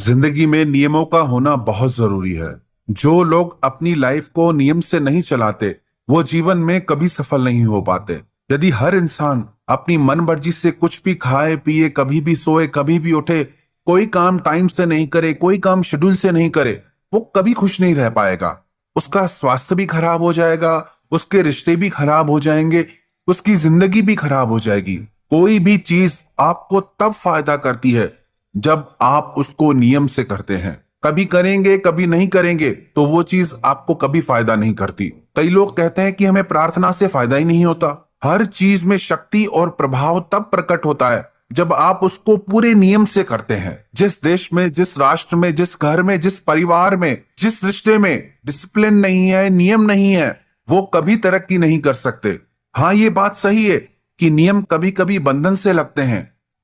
जिंदगी में नियमों का होना बहुत जरूरी है। जो लोग अपनी लाइफ को नियम से नहीं चलाते, वो जीवन में कभी सफल नहीं हो पाते। यदि हर इंसान अपनी मन मर्जी से कुछ भी खाए पिए, कभी भी सोए, कभी भी उठे, कोई काम टाइम से नहीं करे, कोई काम शेड्यूल से नहीं करे, वो कभी खुश नहीं रह पाएगा। उसका स्वास्थ्य भी खराब हो जाएगा, उसके रिश्ते भी खराब हो जाएंगे, उसकी जिंदगी भी खराब हो जाएगी। कोई भी चीज आपको तब फायदा करती है जब आप उसको नियम से करते हैं। कभी करेंगे कभी नहीं करेंगे तो वो चीज आपको कभी फायदा नहीं करती। कई लोग कहते हैं कि हमें प्रार्थना से फायदा ही नहीं होता। हर चीज में शक्ति और प्रभाव तब प्रकट होता है जब आप उसको पूरे नियम से करते हैं। जिस देश में, जिस राष्ट्र में, जिस घर में, जिस परिवार में, जिस रिश्ते में डिसिप्लिन नहीं है, नियम नहीं है, वो कभी तरक्की नहीं कर सकते। हाँ, ये बात सही है कि नियम कभी कभी बंधन से लगते हैं,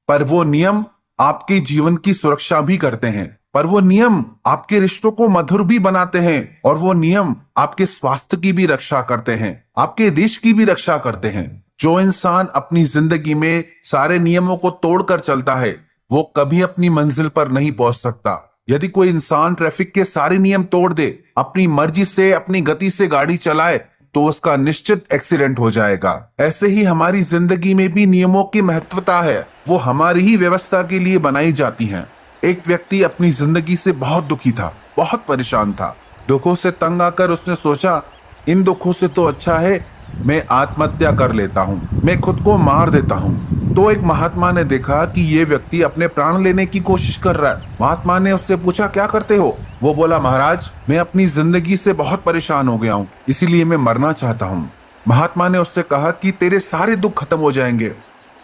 पर वो नियम आपके जीवन की सुरक्षा भी करते हैं। पर वो नियम आपके रिश्तों को मधुर भी बनाते हैं, और वो नियम आपके स्वास्थ्य की भी रक्षा करते हैं, आपके देश की भी रक्षा करते हैं। जो इंसान अपनी जिंदगी में सारे नियमों को तोड़कर चलता है, वो कभी अपनी मंजिल पर नहीं पहुंच सकता। यदि कोई इंसान ट्रैफिक के सारे नियम तोड़ दे, अपनी मर्जी से, अपनी गति से गाड़ी चलाए, तो उसका निश्चित एक्सीडेंट हो जाएगा। ऐसे ही हमारी जिंदगी में भी नियमों की महत्वता है। वो हमारी ही व्यवस्था के लिए बनाई जाती हैं। एक व्यक्ति अपनी जिंदगी से बहुत दुखी था, बहुत परेशान था। दुखों से तंग आकर उसने सोचा, इन दुखों से तो अच्छा है मैं आत्महत्या कर लेता हूँ, मैं खुद को मार देता हूँ। तो एक महात्मा ने देखा कि ये व्यक्ति अपने प्राण लेने की कोशिश कर रहा है। महात्मा ने उससे पूछा, क्या करते हो? वो बोला, महाराज, मैं अपनी जिंदगी से बहुत परेशान हो गया हूँ, इसीलिए मैं मरना चाहता हूँ। महात्मा ने उससे कहा कि तेरे सारे दुख खत्म हो जाएंगे,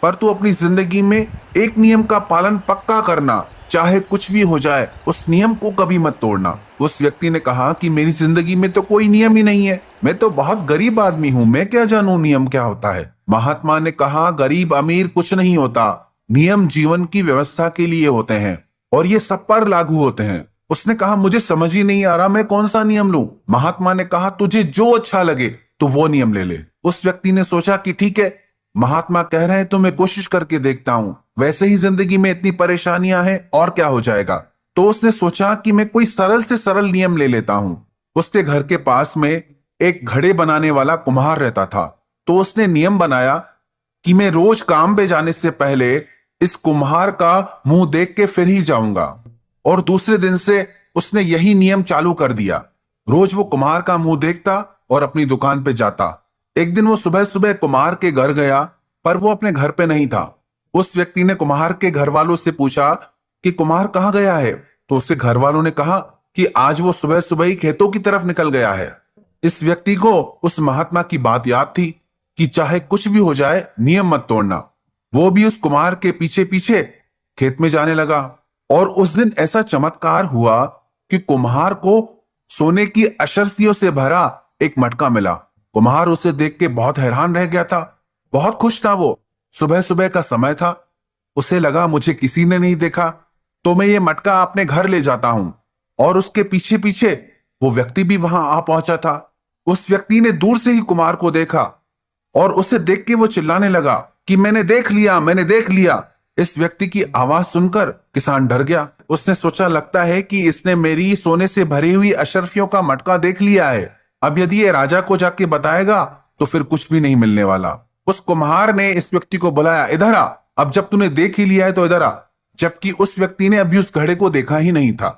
पर तू अपनी जिंदगी में एक नियम का पालन पक्का करना, चाहे कुछ भी हो जाए, उस नियम को कभी मत तोड़ना। उस व्यक्ति ने कहा कि मेरी जिंदगी में तो कोई नियम ही नहीं है, मैं तो बहुत गरीब आदमी हूँ, मैं क्या जानूं नियम क्या होता है। महात्मा ने कहा, गरीब अमीर कुछ नहीं होता, नियम जीवन की व्यवस्था के लिए होते हैं और ये सब पर लागू होते हैं। उसने कहा, मुझे समझ ही नहीं आ रहा मैं कौन सा नियम लूं। महात्मा ने कहा, तुझे जो अच्छा लगे तो वो नियम ले ले। उस व्यक्ति ने सोचा कि ठीक है, महात्मा कह रहे हैं तो मैं कोशिश करके देखता हूं, वैसे ही जिंदगी में इतनी परेशानियां हैं और क्या हो जाएगा। तो उसने सोचा कि मैं कोई सरल से सरल नियम ले लेता हूं। उसके घर के पास में एक घड़े बनाने वाला कुम्हार रहता था। तो उसने नियम बनाया कि मैं रोज काम पे जाने से पहले इस कुम्हार का मुंह देख के फिर ही जाऊंगा। और दूसरे दिन से उसने यही नियम चालू कर दिया। रोज वो कुम्हार का मुंह देखता और अपनी दुकान पे जाता। एक दिन वो सुबह सुबह कुम्हार के घर गया, पर वो अपने घर पे नहीं था। उस व्यक्ति ने कुम्हार के घर वालों से पूछा कि कुम्हार कहाँ गया है। तो उसके घर वालों ने कहा कि आज वो सुबह सुबह ही खेतों की तरफ निकल गया है। इस व्यक्ति को उस महात्मा की बात याद थी कि चाहे कुछ भी हो जाए, नियम मत तोड़ना। वो भी उस कुम्हार के पीछे पीछे खेत में जाने लगा। और उस दिन ऐसा चमत्कार हुआ कि कुम्हार को सोने की अशर्फियों से भरा एक मटका मिला। कुम्हार उसे देख के बहुत हैरान रह गया था, बहुत खुश था। वो सुबह सुबह का समय था, उसे लगा मुझे किसी ने नहीं देखा तो मैं ये मटका अपने घर ले जाता हूं। और उसके पीछे पीछे वो व्यक्ति भी वहां आ पहुंचा था। उस व्यक्ति ने दूर से ही कुम्हार को देखा और उसे देख के वो चिल्लाने लगा कि मैंने देख लिया, मैंने देख लिया। इस व्यक्ति की आवाज सुनकर किसान डर गया। उसने सोचा, लगता है कि इसने मेरी सोने से भरी हुई अशर्फियों का मटका देख लिया है। अब यदि ये राजा को जाके बताएगा तो फिर कुछ भी नहीं मिलने वाला। उस कुम्हार ने इस व्यक्ति को बुलाया, इधर आ, अब जब तूने देख ही लिया है तो इधर आ। जबकि उस व्यक्ति ने अभी उस घड़े को देखा ही नहीं था,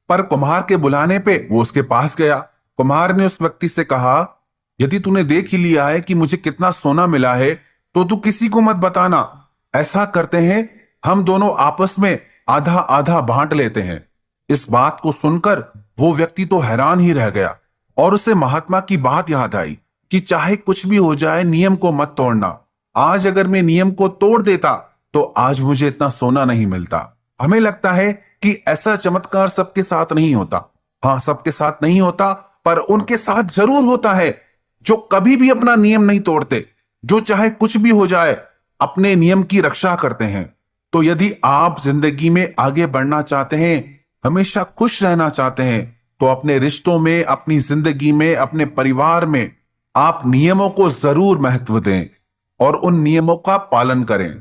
पर कुम्हार के बुलाने पे वो उसके पास गया। कुम्हार ने उस व्यक्ति से कहा, यदि तूने देख ही लिया है कि मुझे कितना सोना मिला है तो तू किसी को मत बताना। ऐसा करते हैं, हम दोनों आपस में आधा आधा बांट लेते हैं। इस बात को सुनकर वो व्यक्ति तो हैरान ही रह गया और उसे महात्मा की बात याद आई कि चाहे कुछ भी हो जाए, नियम को मत तोड़ना। आज अगर मैं नियम को तोड़ देता तो आज मुझे इतना सोना नहीं मिलता। हमें लगता है कि ऐसा चमत्कार सबके साथ नहीं होता। हाँ, सबके साथ नहीं होता, पर उनके साथ जरूर होता है जो कभी भी अपना नियम नहीं तोड़ते, जो चाहे कुछ भी हो जाए अपने नियम की रक्षा करते हैं। तो यदि आप जिंदगी में आगे बढ़ना चाहते हैं, हमेशा खुश रहना चाहते हैं, तो अपने रिश्तों में, अपनी जिंदगी में, अपने परिवार में आप नियमों को जरूर महत्व दें और उन नियमों का पालन करें।